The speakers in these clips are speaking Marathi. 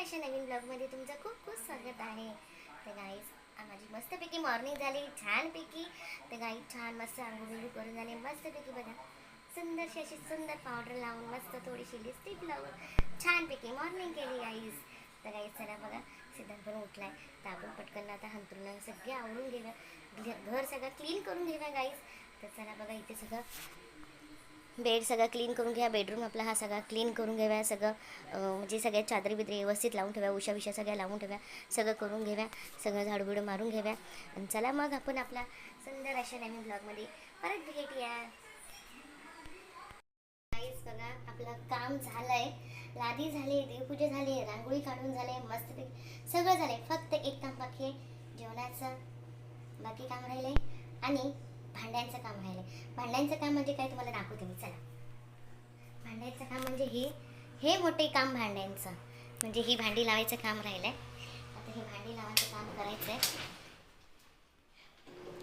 अशा नवीन ब्लॉगमध्ये तुमचं खूप खूप स्वागत आहे. तर गाईज माझी मस्तपैकी मॉर्निंग झाली छानपैकी. तर गाईज छान मस्त आंघोळ करून झाले मस्तपैकी. बघा सुंदरशी अशी सुंदर पावडर लावून मस्त थोडीशी लिपस्टिक लावून छानपैकी मॉर्निंग केली गाईज. तर गाईज चला बघा सिद्धांत पण उठलाय. तर आपण पटकन आता हंतरून सगळे आवरून घेऊया, घर सगळं क्लीन करून घेऊया गाईज. तर चला बघा इथे सगळं बेड सगळं क्लीन करून घ्या. बेडरूम आपला हा सगळा क्लीन करून घ्याव्या. सगळं म्हणजे सगळ्या चादरी बिदरी व्यवस्थित लावून ठेव्या, उशा विषा सगळ्या लावून ठेव्या, सगळं करून घ्याव्या, सगळं झाडबिडं मारून घ्याव्या. आणि चला मग आपण आपला सुंदर अशा नवीन ब्लॉगमध्ये परत भेटूया. गाईस बघा आपलं काम झालंय, लादी झाली, देवपूजा झाली, रांगोळी काढून झाले, मस्तपैकी सगळं झालंय. फक्त एक काम बाकी आहे, जेवणाचं बाकी काम राहिलंय आणि भांड्यांचं काम राहिलंय. भांड्यांचं काम म्हणजे काय तुम्हाला दाखवते मी. चला भांड्यांचं काम म्हणजे हे मोठे काम भांड्यांचं म्हणजे ही भांडी लावायचं काम राहिलंय. आता हे भांडी लावायचं काम करायचं आहे.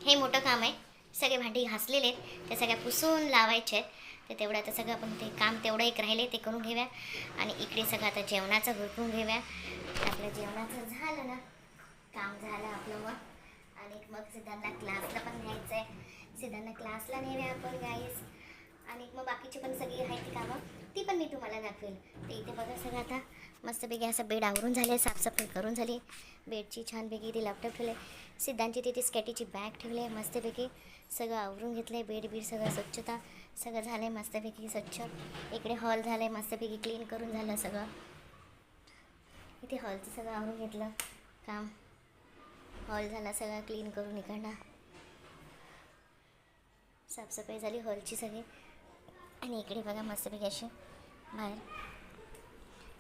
हे मोठं काम आहे. सगळे भांडी घासलेले आहेत, ते सगळ्या पुसून लावायचे आहेत. तर तेवढं आता सगळं आपण ते काम तेवढं एक राहिले ते करून घेऊया. आणि इकडे सगळं आता जेवणाचं भरपूर घेऊया. आपलं जेवणाचं झालं ना, काम झालं आपलं मग. आणि मग सिद्धांना क्लासला पण न्यायचं आहे. सिद्धांना क्लासला नेऊया आपण गाईस. आणि मग बाकीची पण सगळी आहे ती कामं, ती पण मी तुम्हाला दाखवेल. ते इथे बघा सगळं आता मस्तपैकी असं बेड आवरून झाले, साफसफाई करून झाली. बेडची छानपैकी ती लॅपटॉप ठेवले, सिद्धांची तिथे स्केटीची बॅग ठेवली आहे मस्तपैकी. सगळं आवरून घेतलं आहे, बेड बीड सगळं स्वच्छता सगळं झालं आहे मस्तपैकी स्वच्छ. इकडे हॉल झालं आहे मस्तपैकी क्लीन करून झालं सगळं. इथे हॉलचं सगळं आवरून घेतलं काम. हॉल झाला सगळा क्लीन करून, इकडनं साफसफाई झाली हॉलची सगळी. आणि इकडे बघा मस्तपैकी अशी बाहेर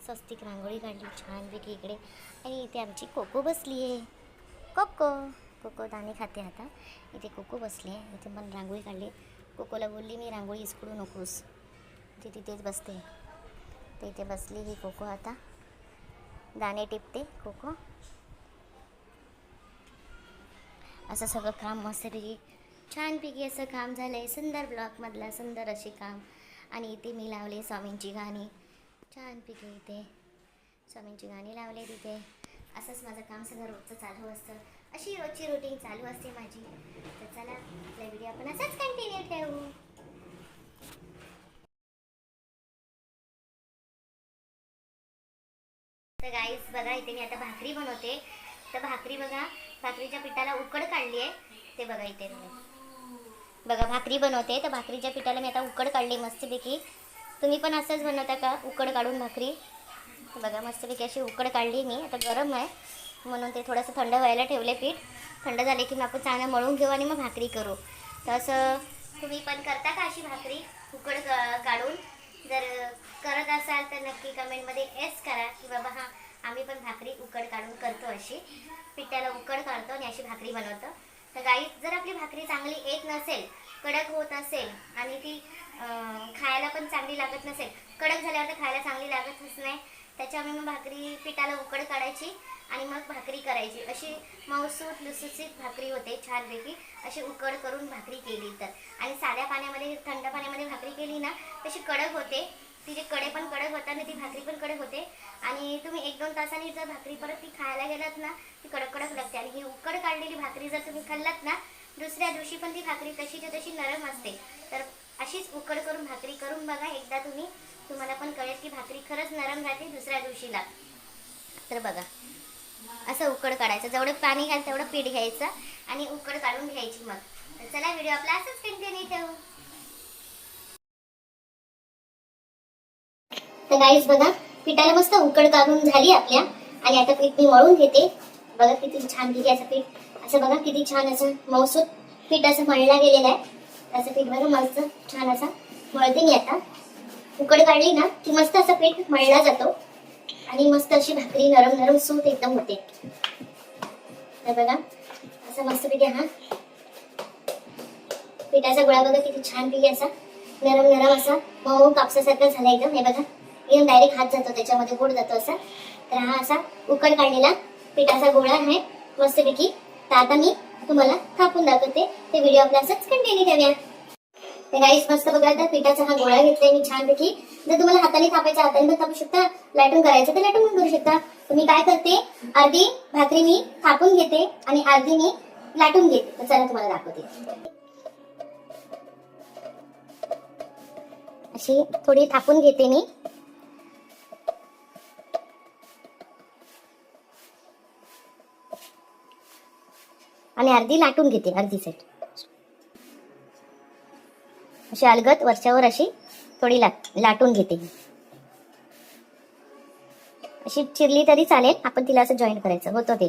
स्वस्तिक रांगोळी काढली छानपैकी इकडे. आणि इथे आमची कोको बसली आहे. कोको दाणे खाते आता. इथे कोको बसली आहे. इथे पण रांगोळी काढली. कोकोला बोलली मी रांगोळी इसकडू नकोस, ती तिथेच बसते. तर इथे बसली ही कोको, आता दाणे टिपते कोको. असं सगळं काम मस्तपैकी छानपैकी असं काम झालं आहे. सुंदर ब्लॉकमधलं सुंदर असे काम. आणि इथे मी लावले स्वामींची गाणी छानपैकी. इथे स्वामींची गाणी लावले तिथे. असंच माझं काम सगळं रोजचं चालू असतं. अशी रोजची रुटीन चालू असते माझी. तर चला आपला व्हिडिओ आपण असंच कंटिन्यू ठेवू. तर गाईस बघा इथे मी आता भाकरी बनवते. तर भाकरी बघा, भाकरीच्या पिठाला उकड काढली आहे. ते बघा इथे बघा भाकरी बनवते. तर भाकरीच्या पिठाला मी आता उकड काढली मस्तपैकी. तुम्ही पण असंच बनवता का उकड काढून भाकरी? बघा मस्तपैकी अशी उकड काढली मी. आता गरम आहे म्हणून ते थोडंसं थंड व्हायला ठेवले पीठ. थंड झाले की मग आपण चांगलं मळून घेऊ आणि मग भाकरी करू. तर असं तुम्ही पण करता का अशी भाकरी उकड काढून? जर करत असाल तर नक्की कमेंटमध्ये एस करा की बाबा हां आम्ही पण भाकरी उकड काढून करतो. अशी पिठाला उकड काढतो आणि अशी भाकरी बनवतो. तर गाई जर आपली भाकरी चांगली येत नसेल, कडक होत असेल आणि ती खायला पण चांगली लागत नसेल, कडक झाल्यावर तर खायला चांगली लागतच नाही, त्याच्यामुळे मग भाकरी पिठाला उकड काढायची आणि मग भाकरी करायची. अशी मऊसूत लुसुसीत भाकरी होते छानपैकी अशी उकड करून भाकरी केली तर. आणि साध्या पाण्यामध्ये थंड पाण्यामध्ये भाकरी केली ना तशी कडक होते. तिचे कडे पण कडक होतात आणि ती भाकरी पण कडक होते. आणि तुम्ही 1-2 तासांनी जर भाकरी परत ती खायला गेलात ना ती कडक कडक लागते. आणि ही उकड काढलेली भाकरी जर तुम्ही खाल्लात ना दुसऱ्या दिवशी पण ती भाकरी तशीच्या तशी नरम असते. तर अशीच उकड करून भाकरी करून बघा एकदा तुम्ही, तुम्हाला पण कळेल की भाकरी खरंच नरम राहते दुसऱ्या दिवशीला. तर बघा असं उकड काढायचं, जेवढं पाणी घ्याल तेवढं पीठ घ्यायचं आणि उकड काढून घ्यायची. मग तर चला व्हिडिओ आपला असंच कंटिन्यू ठेवू. तर गाईस बघा पिठाला मस्त उकड काढून झाली आपल्या. आणि आता पीठ मी मळून घेते. बघा किती छान दिली असं पीठ. असं बघा किती छान असं मऊसूत पीठ असं मळला गेलेलं आहे. असं पीठ बघा मस्त छान असं मळते मी आता. उकड काढली ना की मस्त असं पीठ मळला जातो आणि मस्त अशी भाकरी नरम नरम सूत एकदम होते. तर बघा असं मस्तपैकी हा पिठाचा गोळा बघा किती छान पैकी असा नरम नरम असा मऊ कापसासारखा झाला एकदम. हे बघा एकदम डायरेक्ट हात जातो त्याच्यामध्ये, गोड जातो असा. तर हा असा उकड काढलेला पिठाचा गोळा आहे मस्तपैकी. तर आता मी तुम्हाला थापून दाखवते. ते व्हिडिओ आपला असंच कंटिन्यू ठेवूया. तर गाईस मस्त बघा आता पिठाचा हा गोळा घेतलाय मी छानपैकी. जर तुम्हाला हाताने थापायचा हाताने पण थापू शकता, लाटून करायचं तर लाटून पण करू शकता. तर मी काय करते, अर्धी भाकरी मी थापून घेते आणि अर्धी मी लाटून घेते. तर चला तुम्हाला दाखवते. अशी थोडी थापून घेते मी आणि अर्धी लाटून घेते, अर्धी सेट अशी अलगद वरच्यावर अशी थोडी लाटून घेते. अशी चिरली तरी चालेल, आपण तिला असं जॉईन करायचं होतं ते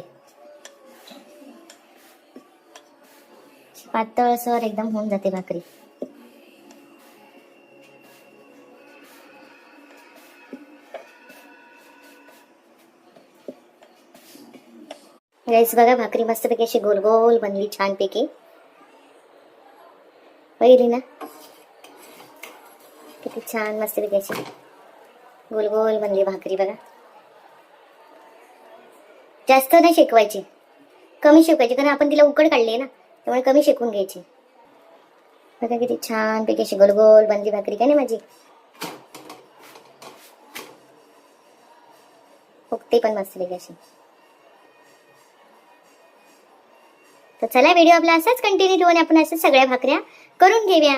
पातळ सर एकदम होऊन जाते भाकरी. गाईस बघा भाकरी मस्तपैकी अशी गोल गोल बनली छानपैकी. पहिली ना किती छान मस्तपैकी अशी गोल गोल बनली भाकरी बघा. जास्त नाही शेकवायची, कमी शेकवायची, कारण आपण तिला उकड काढली आहे ना, त्यामुळे कमी शेकून घ्यायची. बघा किती छानपैकी अशी गोल गोल बनली भाकरी काय नाही माझी. फुगते पण मस्तपैकी अशी. तर चला व्हिडिओ आपला असाच कंटिन्यू ठेवून आपण असं सगळ्या भाकऱ्या करून घेऊया.